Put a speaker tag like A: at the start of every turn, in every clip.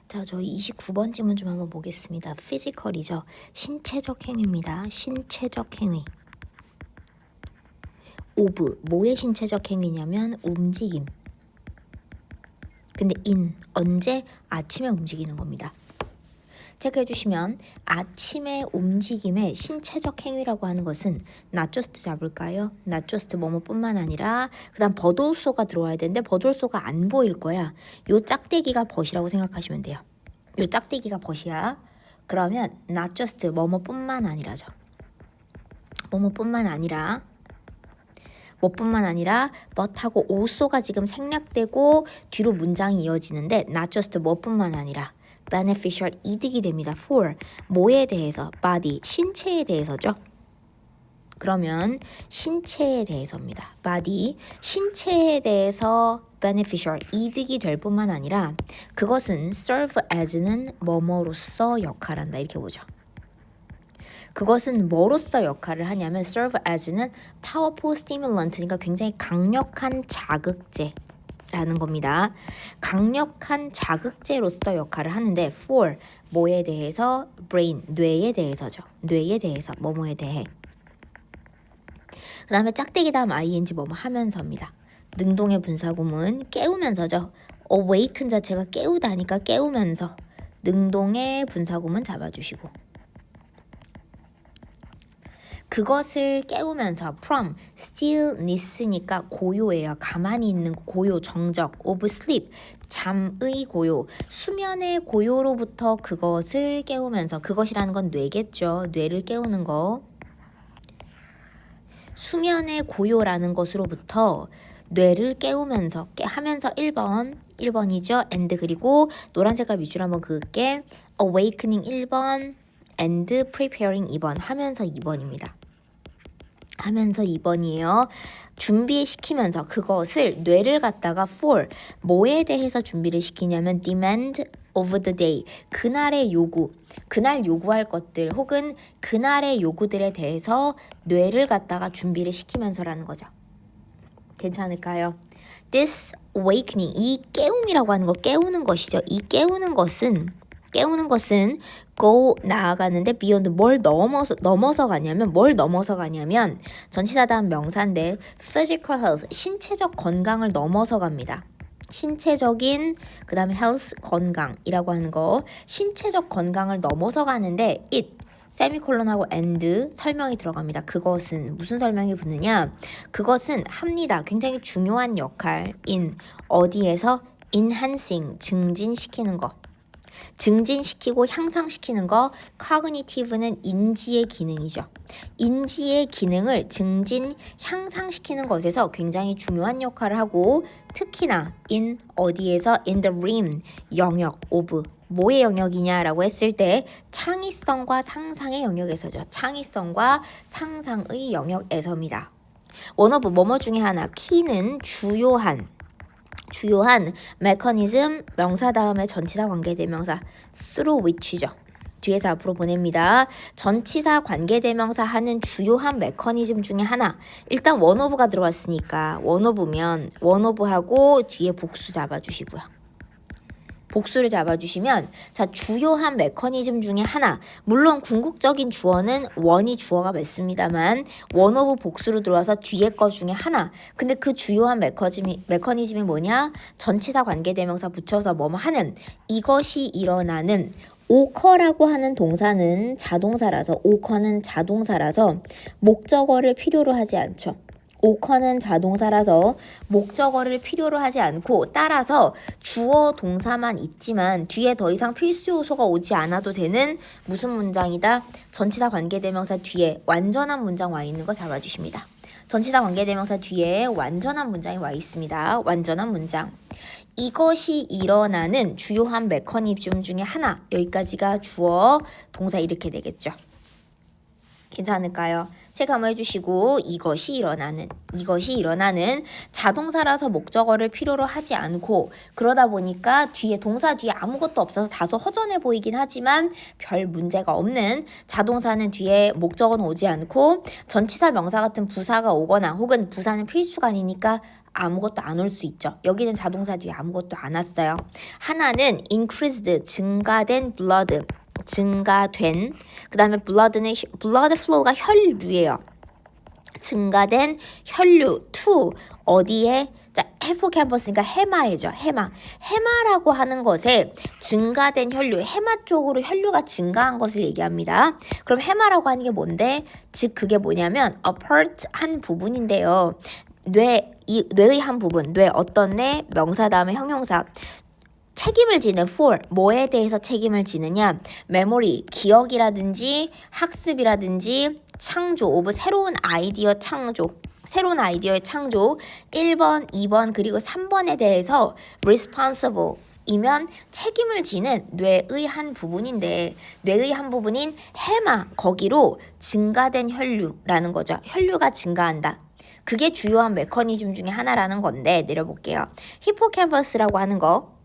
A: 자, 저희 29번 질문 좀 한번 보겠습니다. 피지컬이죠. 신체적 행위입니다. 신체적 행위. 오브, 뭐의 신체적 행위냐면 움직임. 근데 언제? 아침에 움직이는 겁니다. 체크해 주시면 아침의 움직임의 신체적 행위라고 하는 것은 not just 잡을까요? not just 뭐뭐뿐만 아니라 그 다음 버돌소가 들어와야 되는데 버돌소가 안 보일 거야. 요 짝대기가 벗이라고 생각하시면 돼요. 요 짝대기가 벗이야. 그러면 not just 뭐뭐뿐만 아니라죠. 뭐뭐뿐만 아니라 뭐뿐만 아니라 but하고 also가 지금 생략되고 뒤로 문장이 이어지는데 not just 뭐뿐만 아니라 beneficial 이득이 됩니다. for 뭐에 대해서 body 신체에 대해서죠. 그러면 신체에 대해서입니다. body 신체에 대해서 beneficial 이득이 될 뿐만 아니라 그것은 serve as는 뭐뭐로서 역할한다 이렇게 보죠. 그것은 뭐로서 역할을 하냐면 serve as는 powerful stimulant니까 굉장히 강력한 자극제라는 겁니다. 강력한 자극제로서 역할을 하는데 for 뭐에 대해서 brain 뇌에 대해서죠. 뇌에 대해서 뭐뭐에 대해. 그 다음에 짝대기 다음 ing 뭐뭐 하면서입니다. 능동의 분사구문 깨우면서죠. awaken 자체가 깨우다니까 깨우면서 능동의 분사구문 잡아주시고 그것을 깨우면서 from stillness니까 고요예요. 가만히 있는 고요, 정적, of sleep, 잠의 고요, 수면의 고요로부터 그것을 깨우면서 그것이라는 건 뇌겠죠. 뇌를 깨우는 거. 수면의 고요라는 것으로부터 뇌를 깨우면서 하면서 1번이죠. and 그리고 노란 색깔 밑줄 한번 그을게. awakening 1번 and preparing 2번 하면서 2번입니다. 하면서 2번이에요. 준비시키면서 그것을 뇌를 갖다가 for 뭐에 대해서 준비를 시키냐면 demand of the day 그날의 요구 그날 요구할 것들 혹은 그날의 요구들에 대해서 뇌를 갖다가 준비를 시키면서라는 거죠. 괜찮을까요? This awakening 이 깨움이라고 하는 거 깨우는 것이죠. 이 깨우는 것은 go 나아가는데 beyond 뭘 넘어서 가냐면 전치사 다음 명사인데 physical health 신체적 건강을 넘어서 갑니다. 신체적인 그 다음에 health 건강이라고 하는 거 신체적 건강을 넘어서 가는데 it 세미콜론하고 and 설명이 들어갑니다. 그것은 무슨 설명이 붙느냐? 그것은 합니다. 굉장히 중요한 역할 in 어디에서 enhancing 증진시키는 거. 증진시키고 향상시키는 거 cognitive는 인지의 기능이죠. 인지의 기능을 증진, 향상시키는 것에서 굉장히 중요한 역할을 하고 특히나 in 어디에서 in the realm 영역 of 뭐의 영역이냐라고 했을 때 창의성과 상상의 영역에서죠. 창의성과 상상의 영역에서입니다. 원어브 뭐뭐 중에 하나 키는 주요한 메커니즘 명사 다음에 전치사 관계대명사 through which죠. 뒤에서 앞으로 보냅니다. 전치사 관계대명사 하는 주요한 메커니즘 중에 하나 일단 원오브가 들어왔으니까 원오브하고 뒤에 복수 잡아주시고요. 복수를 잡아주시면 자 주요한 메커니즘 중에 하나 물론 궁극적인 주어는 원이 주어가 맞습니다만 원오브 복수로 들어와서 뒤에 거 중에 하나 근데 그 주요한 메커니즘이 뭐냐 전치사 관계대명사 붙여서 뭐뭐 하는 이것이 일어나는 오커라고 하는 동사는 자동사라서 목적어를 필요로 하지 않죠. 오커는 자동사라서 목적어를 필요로 하지 않고 따라서 주어 동사만 있지만 뒤에 더 이상 필수 요소가 오지 않아도 되는 무슨 문장이다? 전치사 관계대명사 뒤에 완전한 문장 와 있는 거 잡아주십니다. 전치사 관계대명사 뒤에 완전한 문장이 와 있습니다. 완전한 문장. 이것이 일어나는 주요한 메커니즘 중에 하나. 여기까지가 주어, 동사 이렇게 되겠죠. 괜찮을까요? 체크 한번 해주시고 이것이 일어나는 자동사라서 목적어를 필요로 하지 않고 그러다 보니까 동사 뒤에 아무것도 없어서 다소 허전해 보이긴 하지만 별 문제가 없는 자동사는 뒤에 목적어는 오지 않고 전치사 명사 같은 부사가 오거나 혹은 부사는 필수가 아니니까 아무것도 안 올 수 있죠. 여기는 자동사 뒤에 아무것도 안 왔어요. 하나는 increased, 증가된 blood, 증가된. 그 다음에 blood는 blood flow가 혈류예요. 증가된 혈류. to 어디에? 자, 히포캠퍼스니까 해마이죠. 해마라고 하는 것에 증가된 혈류, 해마 쪽으로 혈류가 증가한 것을 얘기합니다. 그럼 해마라고 하는 게 뭔데? 즉 그게 뭐냐면 a part, 한 부분인데요. 뇌의 한 부분, 어떤 뇌? 명사 다음에 형용사. 책임을 지는 for, 뭐에 대해서 책임을 지느냐? memory, 기억이라든지 학습이라든지 창조, of 새로운 아이디어의 창조 1번, 2번 그리고 3번에 대해서 responsible 이면 책임을 지는 뇌의 한 부분인데 뇌의 한 부분인 해마 거기로 증가된 혈류라는 거죠. 혈류가 증가한다. 그게 주요한 메커니즘 중에 하나라는 건데 내려볼게요. 히포캠퍼스라고 하는 거.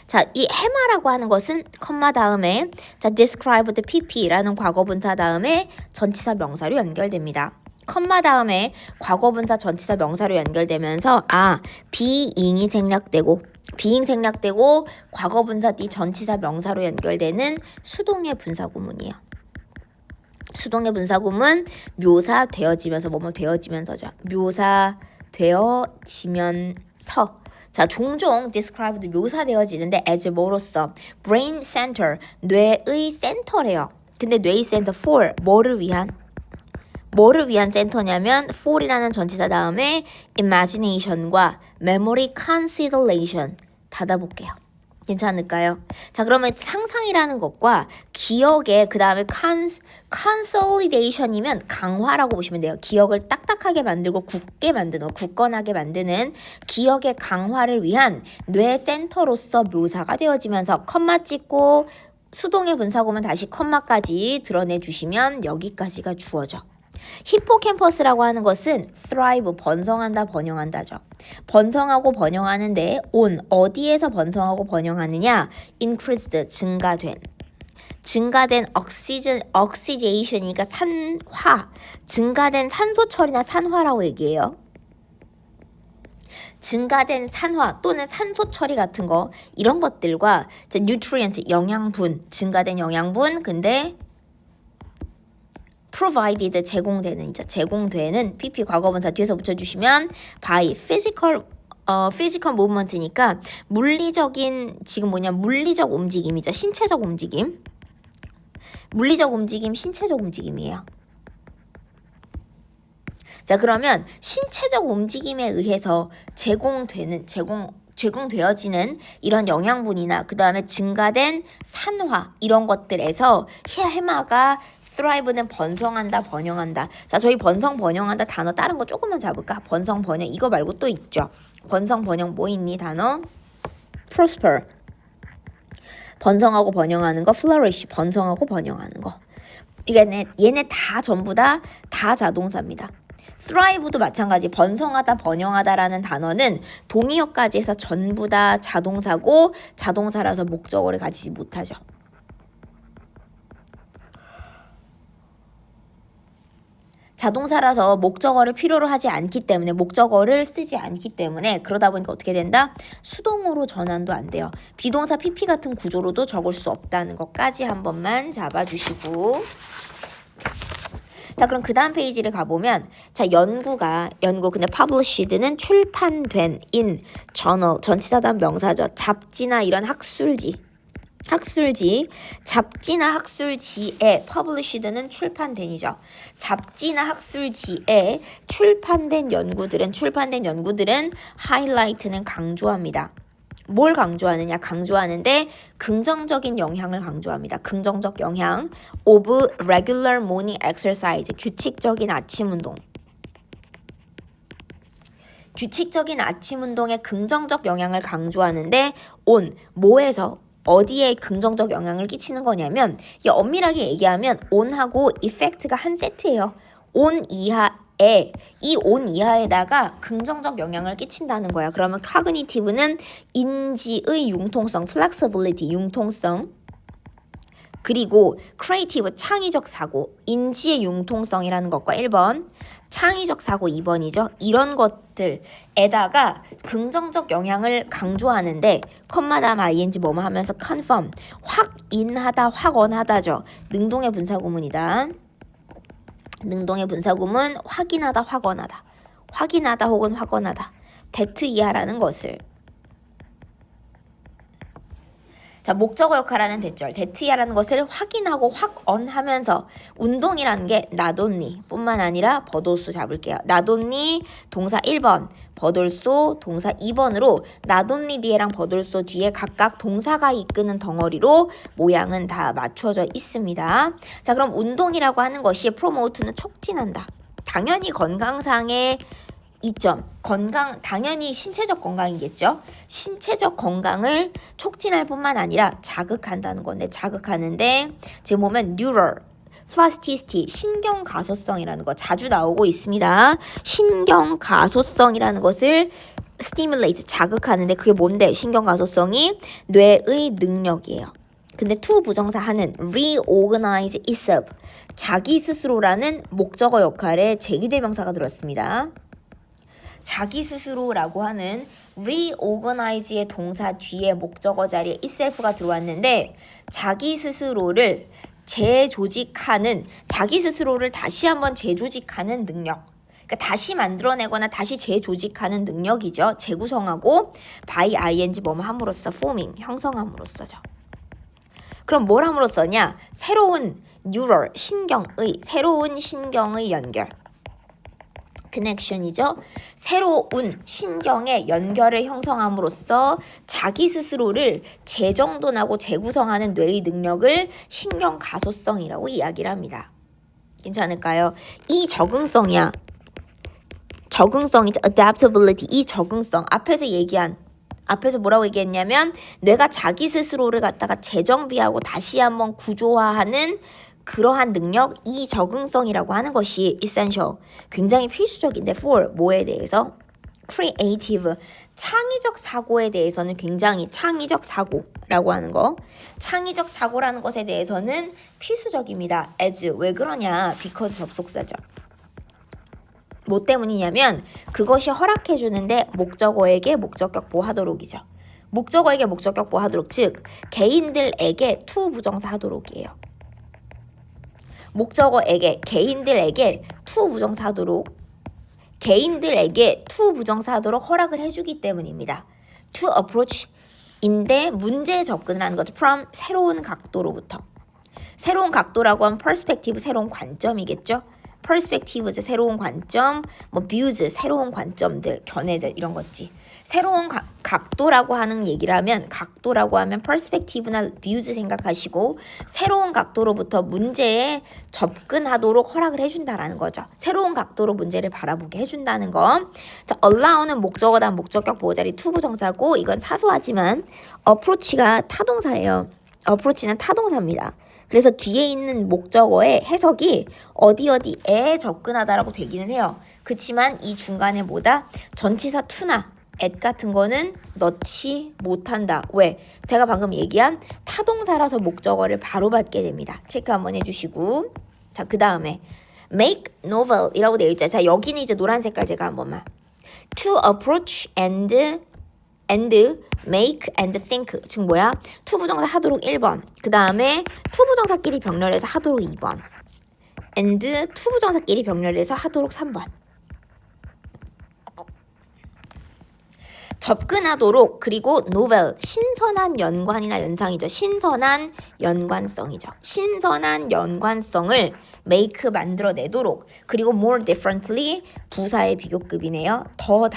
A: 자, 이 해마라고 하는 것은 컴마 다음에 자, describe the pp라는 과거분사 다음에 전치사 명사로 연결됩니다. 컴마 다음에 과거분사 전치사 명사로 연결되면서 being이 생략되고 과거분사 뒤 전치사 명사로 연결되는 수동의 분사구문이에요. 수동의 분사구문 묘사되어지면서 뭐뭐 되어지면서죠. 묘사되어지면서 자, 종종 described 묘사되어지는데 as 뭐로써 brain center 뇌의 센터래요. 근데 뇌의 센터 for 뭐를 위한 센터냐면 for이라는 전치사 다음에 imagination과 memory consideration 닫아볼게요. 괜찮을까요? 자, 그러면 상상이라는 것과 기억의 그 다음에 consolidation이면 강화라고 보시면 돼요. 기억을 딱딱하게 만들고 굳건하게 만드는 기억의 강화를 위한 뇌 센터로서 묘사가 되어지면서 컴마 찍고 수동의 분사구문 다시 컴마까지 드러내주시면 여기까지가 주어져. 히포캠퍼스라고 하는 것은 thrive, 번성한다, 번영한다죠. 번성하고 번영하는데 on, 어디에서 번성하고 번영하느냐? increased, 증가된 oxygenation이니까 산화, 증가된 산소 처리나 산화라고 얘기해요. 증가된 산화 또는 산소 처리 같은 거 이런 것들과 nutrient, 영양분, 증가된 영양분 근데 provided 제공되는 pp 과거분사 뒤에서 붙여주시면 by physical movement니까 물리적 움직임이죠. 신체적 움직임. 신체적 움직임이에요. 자, 그러면 신체적 움직임에 의해서 제공되어지는 이런 영양분이나 그 다음에 증가된 산화 이런 것들에서 해마가 thrive는 번성한다, 번영한다. 자, 저희 번성, 번영한다 단어 다른 거 조금만 잡을까? 번성, 번영 이거 말고 또 있죠. 번성, 번영 뭐 있니 단어? prosper. 번성하고 번영하는 거, flourish. 번성하고 번영하는 거. 얘네 다 전부 다 자동사입니다. thrive도 마찬가지. 번성하다, 번영하다라는 단어는 동의어까지 해서 전부 다 자동사고 자동사라서 목적어를 가지지 못하죠. 자동사라서 목적어를 필요로 하지 않기 때문에 목적어를 쓰지 않기 때문에 그러다 보니까 어떻게 된다? 수동으로 전환도 안 돼요. 비동사 pp 같은 구조로도 적을 수 없다는 것까지 한 번만 잡아주시고 자, 그럼 그 다음 페이지를 가보면 자, 연구 근데 published는 출판된 in journal 전치사 다음 명사죠. 잡지나 이런 학술지 잡지나 학술지에 published는 출판된이죠. 잡지나 학술지에 출판된 연구들은 highlight는 강조합니다. 뭘 강조하느냐? 강조하는데 긍정적인 영향을 강조합니다. 긍정적 영향 of regular morning exercise 규칙적인 아침 운동. 규칙적인 아침 운동의 긍정적 영향을 강조하는데 on 뭐에서 어디에 긍정적 영향을 끼치는 거냐면 이게 엄밀하게 얘기하면 on하고 effect가 한 세트예요. on 이하에 이 on 이하에다가 긍정적 영향을 끼친다는 거야. 그러면 cognitive는 인지의 융통성, flexibility, 융통성 그리고 creative 창의적 사고, 인지의 융통성이라는 것과 1번 창의적 사고 2번이죠. 이런 것들에다가 긍정적 영향을 강조하는데 컴마 다음 ing 뭐뭐 하면서 confirm 확인하다 확언하다죠. 능동의 분사구문이다. 능동의 분사구문 확인하다 확언하다. 확인하다 혹은 확언하다. that 이하라는 것을 자, 목적어 역할하는 대절, 대트야라는 것을 확인하고 확언하면서 운동이라는 게 not only 뿐만 아니라 버돌소 잡을게요. not only 동사 1번, 버돌소 동사 2번으로 not only 뒤에랑 버돌소 뒤에 각각 동사가 이끄는 덩어리로 모양은 다 맞춰져 있습니다. 자, 그럼 운동이라고 하는 것이 promote는 촉진한다. 당연히 건강상의 이점, 건강, 당연히 신체적 건강이겠죠. 신체적 건강을 촉진할 뿐만 아니라 자극한다는 건데, 자극하는데 지금 보면 neural, plasticity, 신경 가소성이라는 거 자주 나오고 있습니다. 신경 가소성이라는 것을 stimulate, 자극하는데 그게 뭔데? 신경 가소성이 뇌의 능력이에요. 근데 to 부정사 하는 reorganize itself, 자기 스스로라는 목적어 역할에 제기대명사가 들었습니다. 자기 스스로라고 하는 reorganize의 동사 뒤에 목적어 자리에 itself가 들어왔는데 자기 스스로를 재조직하는, 자기 스스로를 다시 한번 재조직하는 능력, 그러니까 다시 만들어내거나 다시 재조직하는 능력이죠. 재구성하고 by ing 뭐뭐 함으로써 forming, 형성함으로써죠. 그럼 뭘 함으로써냐? 새로운 neural, 신경의, 새로운 신경의 연결, connection이죠. 새로운 신경의 연결을 형성함으로써 자기 스스로를 재정돈하고 재구성하는 뇌의 능력을 신경 가소성이라고 이야기를 합니다. 괜찮을까요? 이 적응성이야. 적응성이죠. adaptability, 이 적응성. 앞에서 뭐라고 얘기했냐면 뇌가 자기 스스로를 갖다가 재정비하고 다시 한번 구조화하는 그러한 능력, 이 적응성이라고 하는 것이 essential, 굉장히 필수적인데 for 뭐에 대해서? creative, 창의적 사고에 대해서는 굉장히 창의적 사고라고 하는 거, 창의적 사고라는 것에 대해서는 필수적입니다. as, 왜 그러냐? because 접속사죠. 뭐 때문이냐면 그것이 허락해 주는데 목적어에게 목적격 보하도록이죠. 목적어에게 목적격 보하도록, 즉 개인들에게 to 부정사 하도록이에요. 목적어에게, 개인들에게 to 부정사 하도록, 개인들에게 to 부정사 하도록 허락을 해주기 때문입니다. to approach 인데 문제에 접근을 하는 거죠. from 새로운 각도로부터. 새로운 각도라고 하면 perspective, 새로운 관점이겠죠. perspective죠. 새로운 관점, 뭐 views, 새로운 관점들, 견해들 이런 거지. 새로운 각도라고 하는 얘기를 하면, 각도라고 하면 perspective나 views 생각하시고 새로운 각도로부터 문제에 접근하도록 허락을 해준다라는 거죠. 새로운 각도로 문제를 바라보게 해준다는 거. 자, allow는 목적어 다음 목적격 보호자리 to 부정사고, 이건 사소하지만 approach가 타동사예요. approach는 타동사입니다. 그래서 뒤에 있는 목적어의 해석이 어디에 접근하다라고 되기는 해요. 그치만 이 중간에 뭐다? 전치사 to나 at 같은 거는 넣지 못한다. 왜? 제가 방금 얘기한 타동사라서 목적어를 바로 받게 됩니다. 체크 한번 해주시고, 자, 그 다음에 make novel 이라고 되어 있죠. 자, 여기는 이제 노란 색깔 제가 한 번만. to approach and make and think. 즉 뭐야? to 부정사 하도록 1번. 그 다음에 to 부정사끼리 병렬해서 하도록 2번. and to 부정사끼리 병렬해서 하도록 3번. 접근하도록, 그리고 novel, 신선한 연관이나 연상이죠. 신선한 연관성이죠. 신선한 연관성을 make, 만들어내도록, 그리고 more differently, 부사의 비교급이네요. 더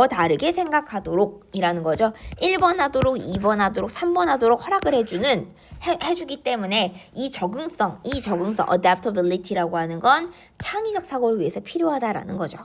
A: 다르게 생각하도록 이라는 거죠. 1번 하도록, 2번 하도록, 3번 하도록 허락을 해주기 때문에 이 적응성, adaptability라고 하는 건 창의적 사고를 위해서 필요하다라는 거죠.